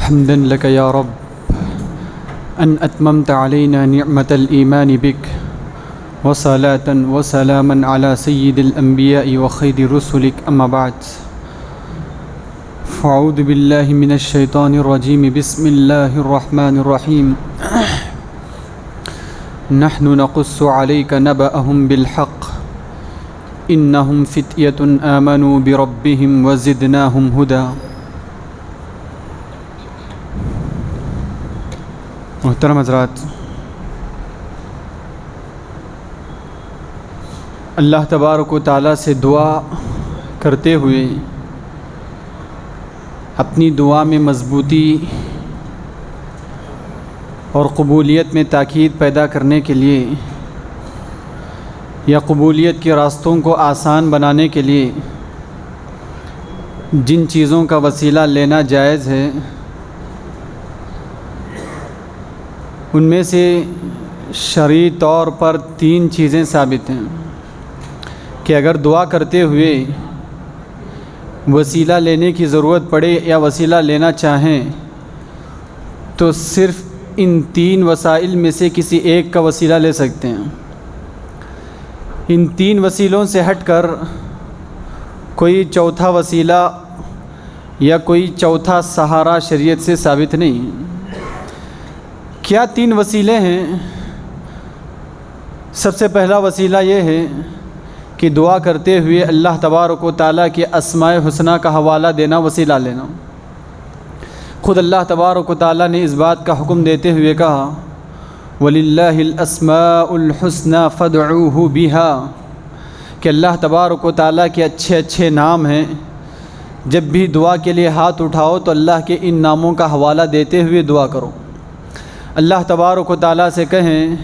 حمدا لك يا رب أن أتممت علينا نعمة الإيمان بك، وصلاة وسلاما على سيد الأنبياء وخير رسلك، أما بعد فأعوذ بالله من الشيطان الرجيم. بسم الله الرحمن الرحيم. نحن نقص عليك نبأهم بالحق إنهم فتية آمنوا بربهم وزدناهم هدى. محترم حضرات، اللہ تبارک و تعالیٰ سے دعا کرتے ہوئے اپنی دعا میں مضبوطی اور قبولیت میں تاکید پیدا کرنے کے لیے یا قبولیت کے راستوں کو آسان بنانے کے لیے جن چیزوں کا وسیلہ لینا جائز ہے ان میں سے شرعی طور پر 3 چیزیں ثابت ہیں کہ اگر دعا کرتے ہوئے وسیلہ لینے کی ضرورت پڑے یا وسیلہ لینا چاہیں تو صرف ان 3 وسائل میں سے کسی ایک کا وسیلہ لے سکتے ہیں. ان 3 وسیلوں سے ہٹ کر کوئی چوتھا وسیلہ یا کوئی چوتھا سہارا شریعت سے ثابت نہیں. کیا 3 وسیلے ہیں؟ سب سے پہلا وسیلہ یہ ہے کہ دعا کرتے ہوئے اللہ تبارک و تعالیٰ کے اسماء حسنہ کا حوالہ دینا، وسیلہ لینا. خود اللہ تبارک و تعالیٰ نے اس بات کا حکم دیتے ہوئے کہا وَلِلَّهِ الْأَسْمَاءُ الْحُسْنَى فَادْعُوهُ بِهَا، کہ اللہ تبارک و تعالیٰ کے اچھے اچھے نام ہیں. جب بھی دعا کے لیے ہاتھ اٹھاؤ تو اللہ کے ان ناموں کا حوالہ دیتے ہوئے دعا کرو. اللہ تبارک و تعالیٰ سے کہیں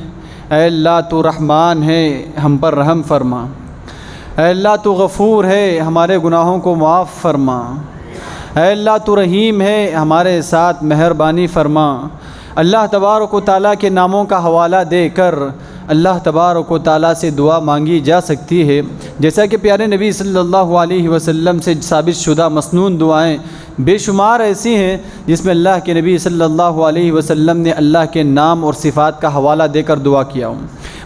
اے اللہ تو رحمان ہے، ہم پر رحم فرما. اے اللہ تو غفور ہے، ہمارے گناہوں کو معاف فرما. اے اللہ تو رحیم ہے، ہمارے ساتھ مہربانی فرما. اللہ تبارک و تعالیٰ کے ناموں کا حوالہ دے کر اللہ تبارک و تعالیٰ سے دعا مانگی جا سکتی ہے. جیسا کہ پیارے نبی صلی اللہ علیہ وسلم سے ثابت شدہ مسنون دعائیں بے شمار ایسی ہیں جس میں اللہ کے نبی صلی اللہ علیہ وسلم نے اللہ کے نام اور صفات کا حوالہ دے کر دعا کیا ہوں.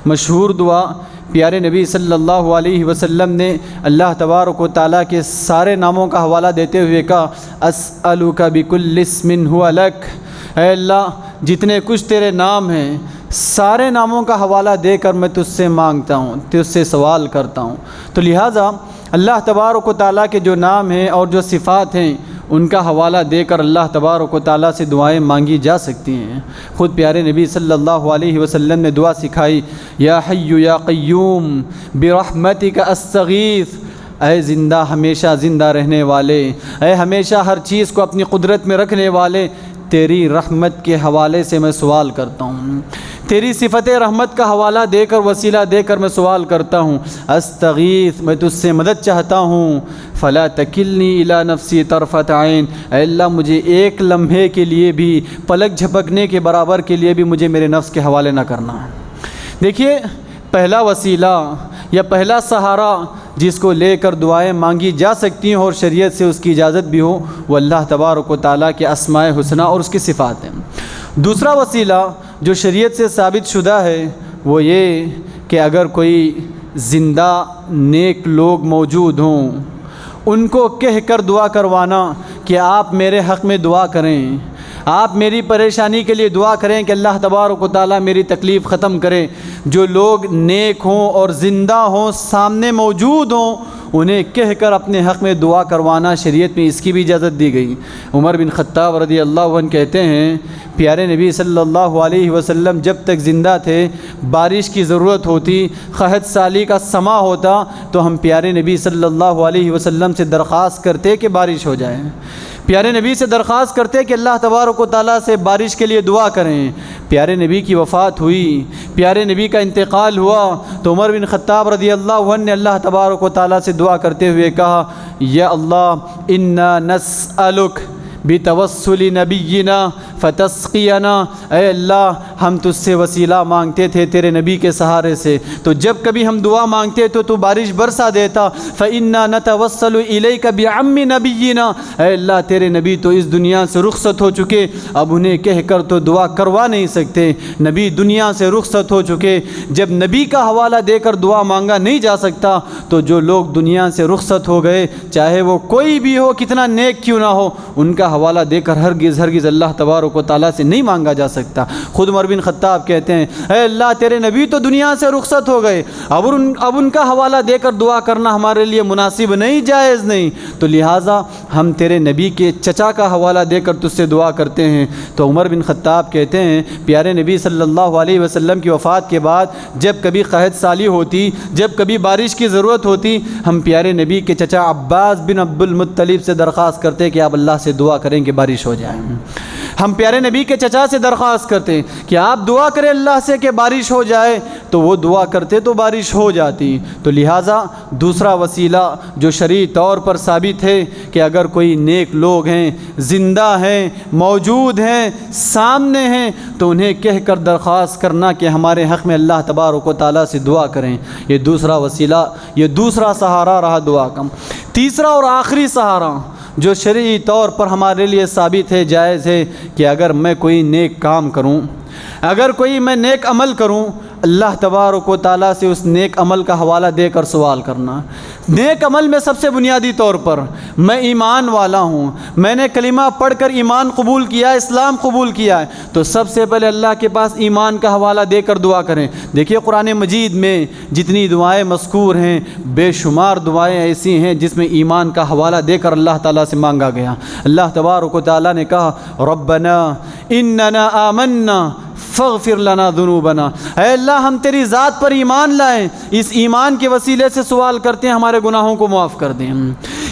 مشہور دعا پیارے نبی صلی اللہ علیہ وسلم نے اللہ تبارک و تعالیٰ کے سارے ناموں کا حوالہ دیتے ہوئے کہا اسألک بکل اسم ھو لک، اے اللہ جتنے کچھ تیرے نام ہیں سارے ناموں کا حوالہ دے کر میں تجھ سے مانگتا ہوں، تجھ سے سوال کرتا ہوں. تو لہٰذا اللہ تبارک و تعالیٰ کے جو نام ہیں اور جو صفات ہیں ان کا حوالہ دے کر اللہ تبارک و تعالیٰ سے دعائیں مانگی جا سکتی ہیں. خود پیارے نبی صلی اللہ علیہ وسلم نے دعا سکھائی یا حی یا قیوم برحمتک استغیث، اے زندہ ہمیشہ زندہ رہنے والے، اے ہمیشہ ہر چیز کو اپنی قدرت میں رکھنے والے، تیری رحمت کے حوالے سے میں سوال کرتا ہوں. تیری صفت رحمت کا حوالہ دے کر وسیلہ دے کر میں سوال کرتا ہوں. استغیث، میں تجھ سے مدد چاہتا ہوں. فلا تکلنی الی نفسی طرفۃ عین، اے اللہ مجھے ایک لمحے کے لیے بھی، پلک جھپکنے کے برابر کے لیے بھی مجھے میرے نفس کے حوالے نہ کرنا. دیکھیے پہلا وسیلہ یا پہلا سہارا جس کو لے کر دعائیں مانگی جا سکتی ہیں اور شریعت سے اس کی اجازت بھی ہو، وہ اللہ تبارک و تعالیٰ کے اسماء حسنہ اور اس کی صفات ہیں. دوسرا وسیلہ جو شریعت سے ثابت شدہ ہے وہ یہ کہ اگر کوئی زندہ نیک لوگ موجود ہوں ان کو کہہ کر دعا کروانا کہ آپ میرے حق میں دعا کریں، آپ میری پریشانی کے لیے دعا کریں کہ اللہ تبارک و تعالیٰ میری تکلیف ختم کرے. جو لوگ نیک ہوں اور زندہ ہوں، سامنے موجود ہوں، انہیں کہہ کر اپنے حق میں دعا کروانا شریعت میں اس کی بھی اجازت دی گئی. عمر بن خطاب رضی اللہ عنہ کہتے ہیں پیارے نبی صلی اللہ علیہ وسلم جب تک زندہ تھے بارش کی ضرورت ہوتی، قحط سالی کا سما ہوتا تو ہم پیارے نبی صلی اللہ علیہ وسلم سے درخواست کرتے کہ بارش ہو جائے. پیارے نبی سے درخواست کرتے کہ اللہ تبارک و تعالیٰ سے بارش کے لیے دعا کریں. پیارے نبی کی وفات ہوئی، پیارے نبی کا انتقال ہوا تو عمر بن خطاب رضی اللہ عنہ نے اللہ تبارک و تعالیٰ سے دعا کرتے ہوئے کہا یا اللہ انا نسألک بتوسل نبینا فتسقینا، اے اللہ ہم تجھ سے وسیلہ مانگتے تھے تیرے نبی کے سہارے سے، تو جب کبھی ہم دعا مانگتے تو بارش برسا دیتا۔ فإنا نتوسل إليك بعم نبینا، اے اللہ تیرے نبی تو اس دنیا سے رخصت ہو چکے، اب انہیں کہہ کر تو دعا کروا نہیں سکتے، نبی دنیا سے رخصت ہو چکے، جب نبی کا حوالہ دے کر دعا مانگا نہیں جا سکتا تو جو لوگ دنیا سے رخصت ہو گئے چاہے وہ کوئی بھی ہو کتنا نیک کیوں نہ ہو، ان کا حوالہ دے کر ہرگز اللہ تبارک و تعالیٰ سے نہیں مانگا جا سکتا۔ خود عمر بن خطاب کہتے ہیں اے اللہ تیرے نبی تو دنیا سے رخصت ہو گئے، اب ان کا حوالہ دے کر دعا کرنا ہمارے لیے مناسب نہیں، جائز نہیں، تو لہٰذا ہم تیرے نبی کے چچا کا حوالہ دے کر تجھ سے دعا کرتے ہیں۔ تو عمر بن خطاب کہتے ہیں پیارے نبی صلی اللہ علیہ وسلم کی وفات کے بعد جب کبھی قحط سالی ہوتی، جب کبھی بارش کی ضرورت ہوتی، ہم پیارے نبی کے چچا عباس بن عبد المطلب سے درخواست کرتے کہ آپ اللہ سے دعا کریں کہ بارش ہو جائے۔ ہم پیارے نبی کے چچا سے درخواست کرتے کہ آپ دعا کریں اللہ سے کہ بارش ہو جائے، تو وہ دعا کرتے تو بارش ہو جاتی۔ تو لہٰذا دوسرا وسیلہ جو شرعی طور پر ثابت ہے کہ اگر کوئی نیک لوگ ہیں، زندہ ہیں، موجود ہیں، سامنے ہیں، تو انہیں کہہ کر درخواست کرنا کہ ہمارے حق میں اللہ تبارک و تعالیٰ سے دعا کریں، یہ دوسرا وسیلہ، یہ دوسرا سہارا رہا دعا کا۔ تیسرا اور آخری سہارا جو شرعی طور پر ہمارے لیے ثابت ہے، جائز ہے، کہ اگر میں کوئی نیک کام کروں، اگر کوئی میں نیک عمل کروں، اللہ تبارک و تعالیٰ سے اس نیک عمل کا حوالہ دے کر سوال کرنا۔ نیک عمل میں سب سے بنیادی طور پر میں ایمان والا ہوں، میں نے کلمہ پڑھ کر ایمان قبول کیا، اسلام قبول کیا ہے، تو سب سے پہلے اللہ کے پاس ایمان کا حوالہ دے کر دعا کریں۔ دیکھیے قرآن مجید میں جتنی دعائیں مذکور ہیں، بے شمار دعائیں ایسی ہیں جس میں ایمان کا حوالہ دے کر اللہ تعالیٰ سے مانگا گیا۔ اللہ تبارک و تعالیٰ نے کہا ربنا اننا آمنا فاغفر لنا ذنوبنا، اے اللہ ہم تیری ذات پر ایمان لائیں، اس ایمان کے وسیلے سے سوال کرتے ہیں ہمارے گناہوں کو معاف کر دیں،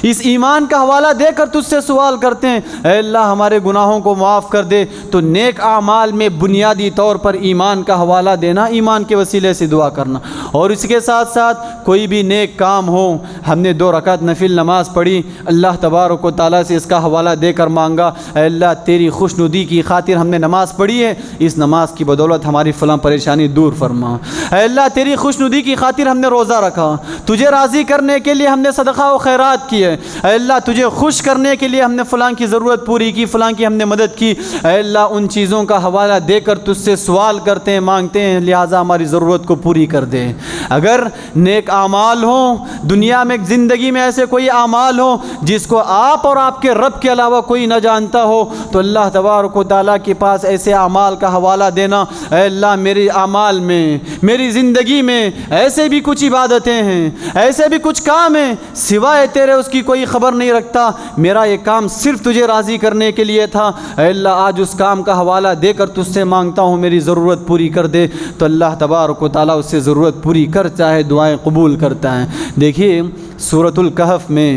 اس ایمان کا حوالہ دے کر تجھ سے سوال کرتے ہیں اے اللہ ہمارے گناہوں کو معاف کر دے۔ تو نیک اعمال میں بنیادی طور پر ایمان کا حوالہ دینا، ایمان کے وسیلے سے دعا کرنا، اور اس کے ساتھ ساتھ کوئی بھی نیک کام ہو، ہم نے 2 رکعت نفل نماز پڑھی، اللہ تبارک و تعالیٰ سے اس کا حوالہ دے کر مانگا اے اللہ تیری خوشنودی کی خاطر ہم نے نماز پڑھی ہے، اس نماز کی بدولت ہماری فلاں پریشانی دور فرما، اے اللہ تیری خوشنودی کی خاطر ہم نے روزہ رکھا، تجھے راضی کرنے کے لیے ہم نے صدقہ و خیرات کیے، اے اللہ تجھے خوش کرنے کے لیے ہم نے فلاں کی ضرورت پوری کی، فلاں کی ہم نے مدد کی، اے اللہ ان چیزوں کا حوالہ دے کر تجھ سے سوال کرتے ہیں، مانگتے ہیں، لہٰذا ہماری ضرورت کو پوری کر دے۔ اگر نیک اعمال ہوں، دنیا میں زندگی میں ایسے کوئی اعمال ہوں جس کو آپ اور آپ کے رب کے علاوہ کوئی نہ جانتا ہو، تو اللہ تبارک و تعالیٰ کے پاس ایسے اعمال کا حوالہ دینا اے اللہ میری اعمال میں، میری زندگی میں ایسے بھی کچھ عبادتیں ہیں، ایسے بھی کچھ کام ہیں سوائے تیرے اس کی کوئی خبر نہیں رکھتا، میرا یہ کام صرف تجھے راضی کرنے کے لیے تھا، اے اللہ آج اس کام کا حوالہ دے کر تجھ سے مانگتا ہوں میری ضرورت پوری کر دے، تو اللہ تبارک و تعالیٰ اس سے ضرورت پوری کرتا ہے، دعائیں قبول کرتا ہے۔ دیکھیے سورۃ الکہف میں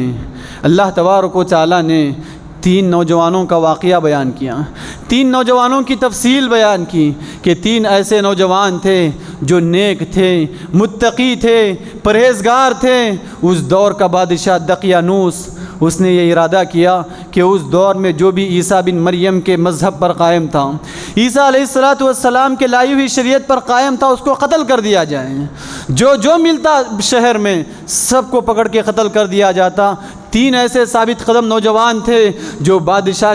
اللہ تبارک و تعالیٰ نے 3 نوجوانوں کا واقعہ بیان کیا، 3 نوجوانوں کی تفصیل بیان کی کہ 3 ایسے نوجوان تھے جو نیک تھے، متقی تھے، پرہیزگار تھے۔ اس دور کا بادشاہ دقیانوس، اس نے یہ ارادہ کیا کہ اس دور میں جو بھی عیسیٰ بن مریم کے مذہب پر قائم تھا، عیسیٰ علیہ السلام کے لائی ہوئی شریعت پر قائم تھا، اس کو قتل کر دیا جائے، جو ملتا شہر میں سب کو پکڑ کے قتل کر دیا جاتا۔ 3 ایسے ثابت قدم نوجوان تھے جو بادشاہ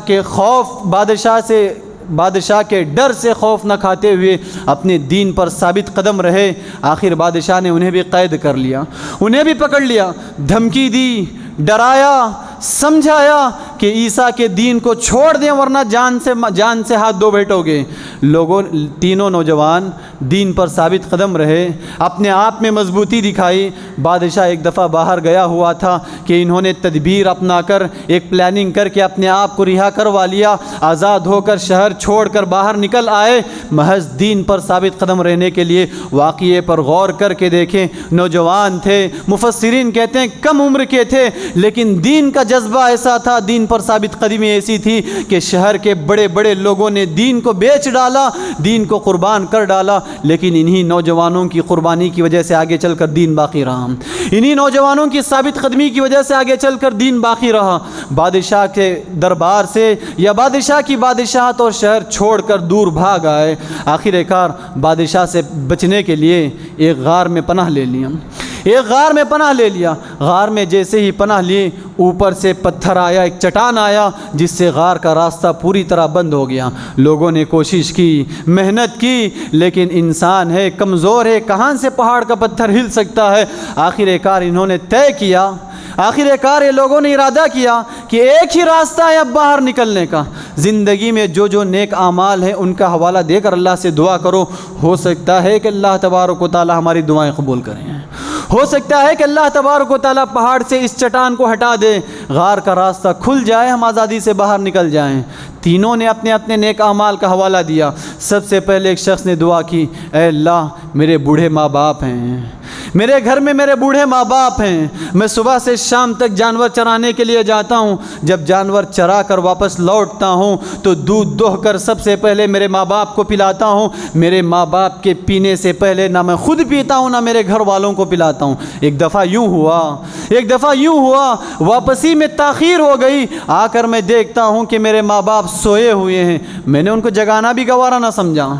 کے ڈر سے خوف نہ کھاتے ہوئے اپنے دین پر ثابت قدم رہے۔ آخر بادشاہ نے انہیں بھی قید کر لیا، انہیں بھی پکڑ لیا، دھمکی دی، ڈرایا، سمجھایا کہ عیسیٰ کے دین کو چھوڑ دیں ورنہ جان سے ہاتھ دھو بیٹھو گے۔ لوگوں 3 نوجوان دین پر ثابت قدم رہے، اپنے آپ میں مضبوطی دکھائی۔ بادشاہ ایک دفعہ باہر گیا ہوا تھا کہ انہوں نے تدبیر اپنا کر ایک پلاننگ کر کے اپنے آپ کو رہا کروا لیا، آزاد ہو کر شہر چھوڑ کر باہر نکل آئے محض دین پر ثابت قدم رہنے کے لیے۔ واقعے پر غور کر کے دیکھیں، نوجوان تھے، مفسرین کہتے ہیں کم عمر کے تھے، لیکن دین کا جذبہ ایسا تھا، دین پر ثابت قدمی ایسی تھی کہ شہر کے بڑے بڑے لوگوں نے دین کو بیچ ڈالا، دین کو قربان کر ڈالا، لیکن انہی نوجوانوں کی قربانی کی وجہ سے آگے چل کر دین باقی رہا، انہی نوجوانوں کی ثابت قدمی کی وجہ سے آگے چل کر دین باقی رہا۔ بادشاہ کے دربار سے یا بادشاہ کی بادشاہت اور شہر چھوڑ کر دور بھاگ آئے، آخر کار بادشاہ سے بچنے کے لیے ایک غار میں پناہ لے لیا، ایک غار میں پناہ لے لیا۔ غار میں جیسے ہی پناہ لیے، اوپر سے پتھر آیا، ایک چٹان آیا جس سے غار کا راستہ پوری طرح بند ہو گیا۔ لوگوں نے کوشش کی، محنت کی، لیکن انسان ہے، کمزور ہے، کہاں سے پہاڑ کا پتھر ہل سکتا ہے۔ آخر کار انہوں نے طے کیا، آخر کار یہ لوگوں نے ارادہ کیا کہ ایک ہی راستہ ہے اب باہر نکلنے کا۔ زندگی میں جو نیک اعمال ہیں ان کا حوالہ دے کر اللہ سے دعا کرو، ہو سکتا ہے کہ اللہ تبارک و تعالی ہماری دعائیں قبول کریں، ہو سکتا ہے کہ اللہ تبارک و تعالی پہاڑ سے اس چٹان کو ہٹا دے، غار کا راستہ کھل جائے، ہم آزادی سے باہر نکل جائیں۔ تینوں نے اپنے اپنے نیک اعمال کا حوالہ دیا۔ سب سے پہلے ایک شخص نے دعا کی، اے اللہ میرے بوڑھے ماں باپ ہیں، میرے گھر میں میرے بوڑھے ماں باپ ہیں، میں صبح سے شام تک جانور چرانے کے لیے جاتا ہوں، جب جانور چرا کر واپس لوٹتا ہوں تو دودھ دوہ کر سب سے پہلے میرے ماں باپ کو پلاتا ہوں، میرے ماں باپ کے پینے سے پہلے نہ میں خود پیتا ہوں نہ میرے گھر والوں کو پلاتا ہوں۔ ایک دفعہ یوں ہوا واپسی میں تاخیر ہو گئی، آ کر میں دیکھتا ہوں کہ میرے ماں باپ سوئے ہوئے ہیں، میں نے ان کو جگانا بھی گوارا نہ سمجھا،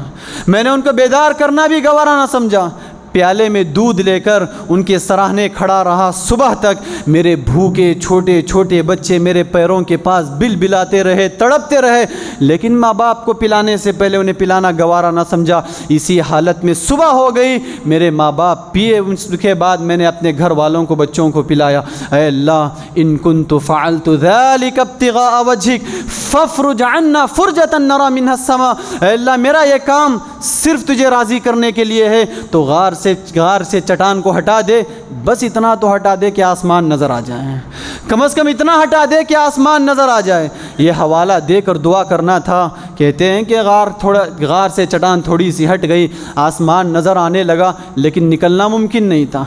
میں نے ان کو بیدار کرنا بھی گوارا نہ سمجھا، پیالے میں دودھ لے کر ان کے سراہنے کھڑا رہا صبح تک۔ میرے بھوکے چھوٹے چھوٹے بچے میرے پیروں کے پاس بل بلاتے رہے، تڑپتے رہے، لیکن ماں باپ کو پلانے سے پہلے انہیں پلانا گوارا نہ سمجھا۔ اسی حالت میں صبح ہو گئی، میرے ماں باپ پیے، اس کے بعد میں نے اپنے گھر والوں کو، بچوں کو پلایا۔ اے اللہ ان کنت فعلت ذلك ابتغاء وجهك فافرج عنا فرجة نرى منها السماء، اے اللہ میرا یہ کام صرف تجھے راضی کرنے کے لیے ہے، تو غار سے چٹان کو ہٹا دے، بس اتنا تو ہٹا دے کہ آسمان نظر آ جائے، کم از کم اتنا ہٹا دے کہ آسمان نظر آ جائے۔ یہ حوالہ دے کر دعا کرنا تھا۔ کہتے ہیں کہ غار سے چٹان تھوڑی سی ہٹ گئی، آسمان نظر آنے لگا، لیکن نکلنا ممکن نہیں تھا۔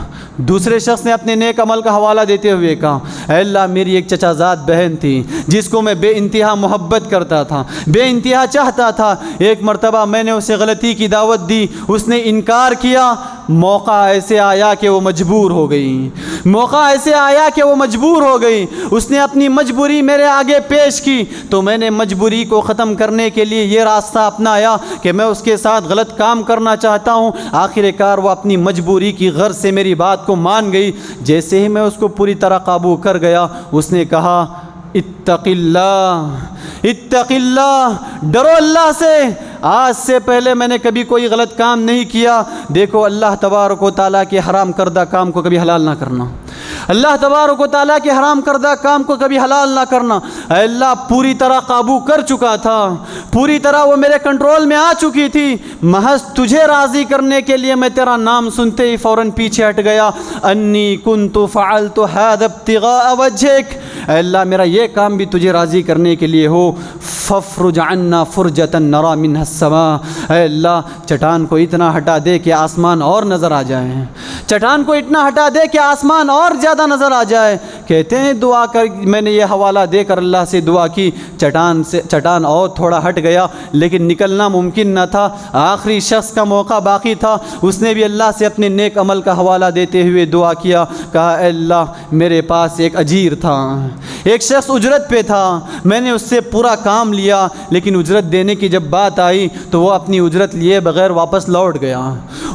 دوسرے شخص نے اپنے نیک عمل کا حوالہ دیتے ہوئے کہا، اے اللہ میری ایک چچا زاد بہن تھی جس کو میں بے انتہا محبت کرتا تھا، بے انتہا چاہتا تھا۔ ایک مرتبہ میں نے اسے غلطی کی دعوت دی، اس نے انکار کیا، موقع ایسے آیا کہ وہ مجبور ہو گئی، اس نے اپنی مجبوری میرے آگے پیش کی، تو میں نے مجبوری کو ختم کرنے کے لیے یہ راستہ اپنایا کہ میں اس کے ساتھ غلط کام کرنا چاہتا ہوں۔ آخر کار وہ اپنی مجبوری کی غرض سے میری بات کو مان گئی۔ جیسے ہی میں اس کو پوری طرح قابو کر گیا، اس نے کہا اتق اللہ، ڈرو اللہ سے، آج سے پہلے میں نے کبھی کوئی غلط کام نہیں کیا۔ دیکھو اللہ تبارک و تعالیٰ کے حرام کردہ کام کو کبھی حلال نہ کرنا، اللہ تبارک و تعالیٰ کے حرام کردہ کام کو کبھی حلال نہ کرنا۔ اے اللہ پوری طرح قابو کر چکا تھا، پوری طرح وہ میرے کنٹرول میں آ چکی تھی، محض تجھے راضی کرنے کے لیے میں تیرا نام سنتے ہی فوراً پیچھے ہٹ گیا۔ انی کنت فعلت ھذا ابتغاء وجهک، اے اللہ میرا یہ کام بھی تجھے راضی کرنے کے لیے ہو۔ فافرج عنا فرجة نرى منها السماء، اے اللہ چٹان کو اتنا ہٹا دے کہ آسمان اور نظر آ جائے، چٹان کو اتنا ہٹا دے کہ آسمان اور زیادہ نظر آ جائے۔ کہتے ہیں دعا کر میں نے یہ حوالہ دے کر اللہ سے دعا کی، چٹان اور تھوڑا ہٹ گیا، لیکن نکلنا ممکن نہ تھا۔ آخری شخص کا موقع باقی تھا، اس نے بھی اللہ سے اپنے نیک عمل کا حوالہ دیتے ہوئے دعا کیا، کہا اے اللہ میرے پاس ایک اجیر تھا، ایک شخص اجرت پہ تھا، میں نے اس سے پورا کام لیا، لیکن اجرت دینے کی جب بات آئی تو وہ اپنی اجرت لیے بغیر واپس لوٹ گیا،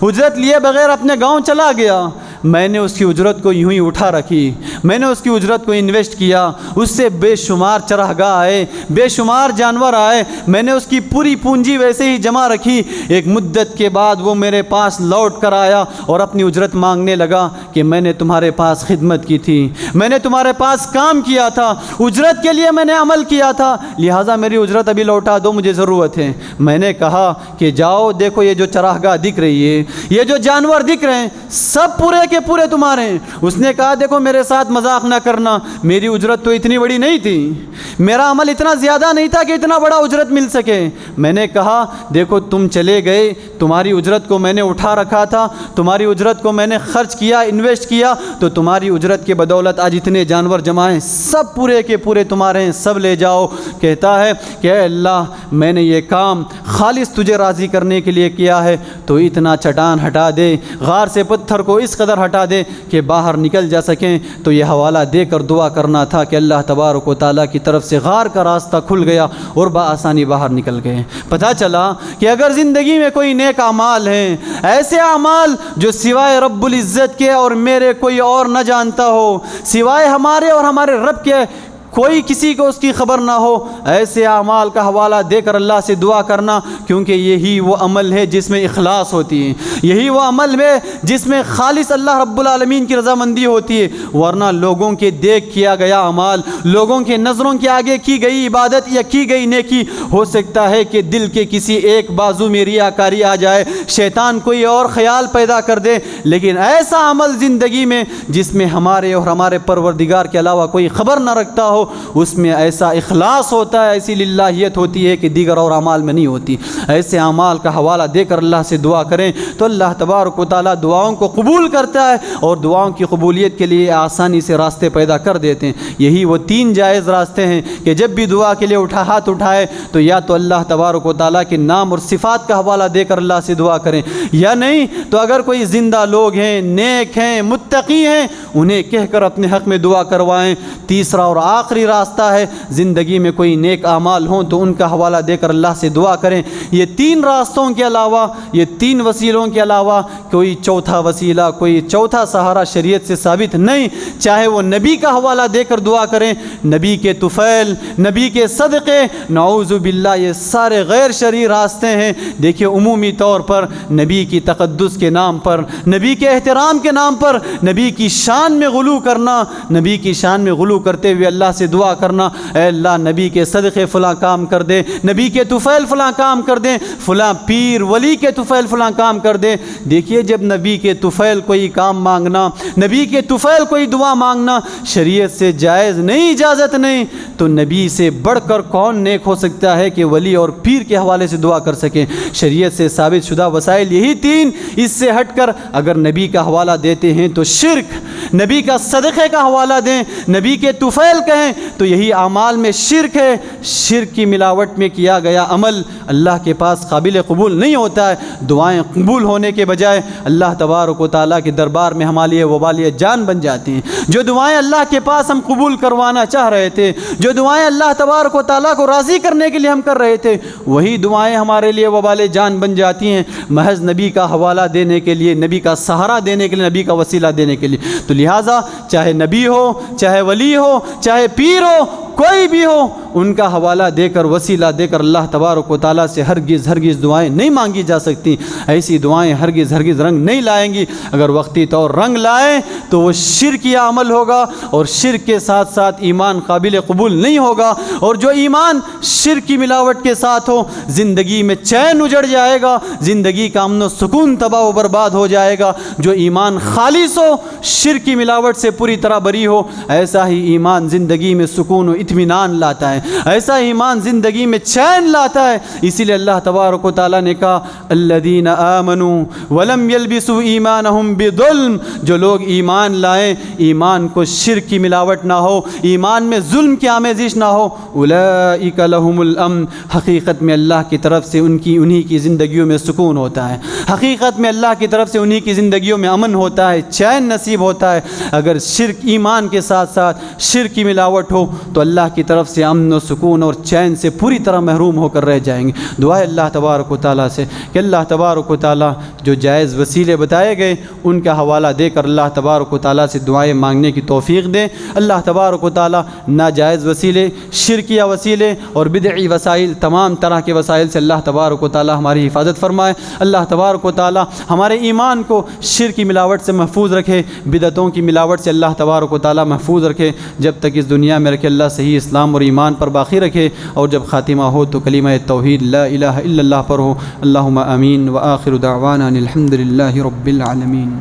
اجرت لیے بغیر اپنے گاؤں چلا گیا۔ میں نے اس کی اجرت کو یوں ہی اٹھا رکھی، میں نے اس کی اجرت کو انویسٹ کیا، اس سے بے شمار چراگاہ آئے، بے شمار جانور آئے، میں نے اس کی پوری پونجی ویسے ہی جمع رکھی۔ ایک مدت کے بعد وہ میرے پاس لوٹ کر آیا اور اپنی اجرت مانگنے لگا کہ میں نے تمہارے پاس خدمت کی تھی، میں نے تمہارے پاس کام کیا تھا، اجرت کے لیے میں نے عمل کیا تھا، لہٰذا میری اجرت ابھی لوٹا دو، مجھے ضرورت ہے۔ میں نے کہا کہ جاؤ دیکھو یہ جو چراگاہ دکھ رہی ہے، یہ جو جانور دکھ رہے ہیں، سب پورے کے پورے تمہارے ہیں۔ اس نے کہا دیکھو میرے ساتھ ساتھ مذاق نہ کرنا، میری اجرت تو اتنی بڑی نہیں تھی، میرا عمل اتنا زیادہ نہیں تھا کہ اتنا بڑا اجرت مل سکے۔ میں نے کہا دیکھو تم چلے گئے، تمہاری اجرت کو میں نے اٹھا رکھا تھا، تمہاری اجرت کو میں نے خرچ کیا، انویسٹ کیا، تو تمہاری اجرت کے بدولت آج اتنے جانور جمع ہیں، سب پورے کے پورے تمہارے ہیں، سب لے جاؤ۔ کہتا ہے کہ اے اللہ میں نے یہ کام خالص تجھے راضی کرنے کے لیے کیا ہے، تو اتنا چٹان ہٹا دے، غار سے پتھر کو اس قدر ہٹا دے کہ باہر نکل جا سکیں۔ تو یہ حوالہ دے کر دعا کرنا تھا کہ اللہ تبارک و تعالیٰ کی طرف سے غار کا راستہ کھل گیا اور بآسانی باہر نکل گئے۔ پتہ چلا کہ اگر زندگی میں کوئی نیک اعمال ہیں، ایسے اعمال جو سوائے رب العزت کے اور میرے کوئی اور نہ جانتا ہو، سوائے ہمارے اور ہمارے رب کے کوئی کسی کو اس کی خبر نہ ہو، ایسے اعمال کا حوالہ دے کر اللہ سے دعا کرنا، کیونکہ یہی وہ عمل ہے جس میں اخلاص ہوتی ہے، یہی وہ عمل ہے جس میں خالص اللہ رب العالمین کی رضامندی ہوتی ہے۔ ورنہ لوگوں کے دیکھ کیا گیا اعمال، لوگوں کے نظروں کے آگے کی گئی عبادت یا کی گئی نیکی، ہو سکتا ہے کہ دل کے کسی ایک بازو میں ریاکاری آ جائے، شیطان کوئی اور خیال پیدا کر دے، لیکن ایسا عمل زندگی میں جس میں ہمارے اور ہمارے پروردگار کے علاوہ کوئی خبر نہ رکھتا ہو، اس میں ایسا اخلاص ہوتا ہے، ایسی للہیت ہوتی ہے کہ دیگر اور اعمال میں نہیں ہوتی۔ ایسے اعمال کا حوالہ دے کر اللہ سے دعا کریں تو اللہ تبارک و تعالیٰ دعاؤں کو قبول کرتا ہے اور دعاؤں کی قبولیت کے لیے آسانی سے راستے پیدا کر دیتے ہیں۔ یہی وہ 3 جائز راستے ہیں کہ جب بھی دعا کے لیے ہاتھ اٹھائے تو یا تو اللہ تبارک و تعالیٰ کے نام اور صفات کا حوالہ دے کر اللہ سے دعا کریں، یا نہیں تو اگر کوئی زندہ لوگ ہیں، نیک ہیں، متقی ہیں، انہیں کہہ کر اپنے حق میں دعا کروائیں۔ تیسرا اور آخری راستہ ہے زندگی میں کوئی نیک اعمال ہوں تو ان کا حوالہ دے کر اللہ سے دعا کریں۔ یہ 3 راستوں کے علاوہ، یہ 3 وسیلوں کے علاوہ کوئی چوتھا وسیلہ، کوئی چوتھا سہارا شریعت سے ثابت نہیں، چاہے وہ نبی کا حوالہ دے کر دعا کریں، نبی کے طفیل، نبی کے صدقے، نعوذ باللہ یہ سارے غیر شرعی راستے ہیں۔ دیکھیے عمومی طور پر نبی کی تقدس کے نام پر، نبی کے احترام کے نام پر، نبی کی شان میں غلو کرنا، نبی کی شان میں غلو کرتے ہوئے اللہ سے دعا کرنا، اے اللہ نبی کے صدقے فلاں کام کر دے، نبی کے طفیل فلاں کام کر دے، فلاں پیر ولی کے طفیل فلاں کام کر دے۔ دیکھیے جب نبی کے طفیل کوئی کام مانگنا، نبی کے طفیل کوئی دعا مانگنا شریعت سے جائز نہیں، اجازت نہیں، تو نبی سے بڑھ کر کون نیک ہو سکتا ہے کہ ولی اور پیر کے حوالے سے دعا کر سکیں؟ شریعت سے ثابت شدہ وسائل یہی 3، اس سے ہٹ کر اگر نبی کا حوالہ دیتے ہیں تو شرک، نبی کا صدقے کا حوالہ دیں، نبی کے طفیل کہیں تو یہی اعمال میں شرک ہے۔ شرک کی ملاوٹ میں کیا گیا عمل اللہ کے پاس قابل قبول نہیں ہوتا ہے۔ دعائیں قبول ہونے کے بجائے اللہ تبارک و تعالیٰ کے دربار میں ہمارے لیے وبال جان بن جاتی ہیں۔ جو دعائیں اللہ کے پاس ہم قبول کروانا چاہ رہے تھے، جو دعائیں اللہ تبارک و تعالیٰ کو راضی کرنے کے لیے ہم کر رہے تھے، وہی دعائیں ہمارے لیے وبال جان بن جاتی ہیں، محض نبی کا حوالہ دینے کے لیے، نبی کا سہارا دینے کے لیے، نبی کا وسیلہ دینے کے لیے۔ تو لہٰذا چاہے نبی ہو، چاہے ولی ہو، چاہے پیر ہو، کوئی بھی ہو، ان کا حوالہ دے کر، وسیلہ دے کر اللہ تبارک و تعالیٰ سے ہرگز دعائیں نہیں مانگی جا سکتی۔ ایسی دعائیں ہرگز رنگ نہیں لائیں گی۔ اگر وقتی طور رنگ لائیں تو وہ شرکیہ عمل ہوگا، اور شرک کے ساتھ ساتھ ایمان قابل قبول نہیں ہوگا، اور جو ایمان شرک کی ملاوٹ کے ساتھ ہو زندگی میں چین اجڑ جائے گا، زندگی کا امن و سکون تباہ و برباد ہو جائے گا۔ جو ایمان خالص ہو، شرک کی ملاوٹ سے پوری طرح بری ہو، ایسا ہی ایمان زندگی میں سکون و اطمینان لاتا ہے، ایسا ایمان زندگی میں چین لاتا ہے۔ اسی لیے اللہ تبارک و تعالیٰ نے کہا الذین آمنوا ولم یلبسوا ایمانہم بظلم، جو لوگ ایمان لائیں، ایمان کو شرک کی ملاوٹ نہ ہو، ایمان میں ظلم کی آمیزش نہ ہو، اولئک لہم الامن، حقیقت میں اللہ کی طرف سے انہی کی زندگیوں میں سکون ہوتا ہے، حقیقت میں اللہ کی طرف سے انہی کی زندگیوں میں امن ہوتا ہے، چین نصیب ہوتا ہے۔ اگر شرک ایمان کے ساتھ ساتھ شرک کی ملاوٹ ہو تو اللہ کی طرف سے امن و سکون اور چین سے پوری طرح محروم ہو کر رہ جائیں گے۔ دعا ہے اللہ تبارک و تعالیٰ سے کہ اللہ تبارک و تعالیٰ جو جائز وسیلے بتائے گئے ان کا حوالہ دے کر اللہ تبارک و تعالیٰ سے دعائیں مانگنے کی توفیق دیں۔ اللہ تبارک و تعالیٰ ناجائز وسیلے، شرکیہ وسیلے اور بدعی وسائل، تمام طرح کے وسائل سے اللہ تبارک و تعالیٰ ہماری حفاظت فرمائے۔ اللہ تبارک و تعالیٰ ہمارے ایمان کو شرک کی ملاوٹ سے محفوظ رکھے، بدعتوں کی ملاوٹ سے اللہ تبارک و تعالیٰ محفوظ رکھے، جب تک اس دنیا میں رکھے اللہ صحیح اسلام اور ایمان پر باقی رکھے، اور جب خاتمہ ہو تو کلمہ توحید لا الہ الا اللہ پر ہو۔ اللہم آمین، وآخر دعوانا الحمد للہ رب العالمین۔